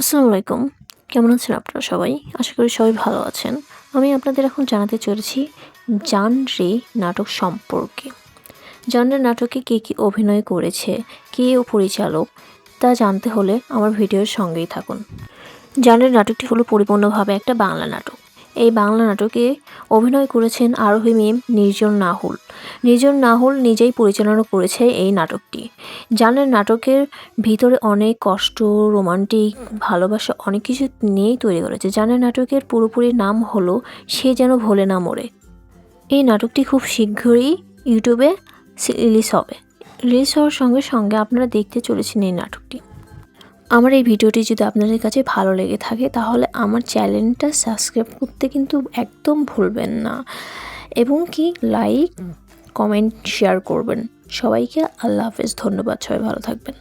আসসালামু আলাইকুম। কেমন আছেন আপনারা সবাই? আশা করি সবাই ভালো আছেন। আমি আপনাদের এখন জানাতে চলেছি জান রে নাটক সম্পর্কে। জান রে নাটকে কে অভিনয় করেছে, কে ও পরিচালক তা জানতে হলে আমার ভিডিওর সঙ্গেই থাকুন। জান রে নাটকটি হলো পরিপূর্ণভাবে একটা বাংলা নাটক। এই বাংলা নাটকে অভিনয় করেছেন আরোহী মিম, নির্জন নাহুল। নির্জন নাহুল নিজেই পরিচালনা করেছে এই নাটকটি। জান রে নাটকের ভিতরে অনেক কষ্ট, রোমান্টিক, ভালোবাসা অনেক কিছু নিয়েই তৈরি করেছে। জান রে নাটকের পুরোপুরি নাম হলো সে যেন ভোলে না মোরে। এই নাটকটি খুব শীঘ্রই ইউটিউবে রিলিজ হবে। রিলিজ হওয়ার সঙ্গে সঙ্গে আপনারা দেখতে চলেছেন এই নাটকটি। আমার এই ভিডিওটি যদি আপনাদের কাছে ভালো লেগে থাকে তাহলে আমার চ্যানেলটা সাবস্ক্রাইব করতে কিন্তু একদম ভুলবেন না, এবং কি লাইক, কমেন্ট, শেয়ার করবেন। সবাইকে আল্লাহ হাফেজ, ধন্যবাদ, সবাই ভালো থাকবেন।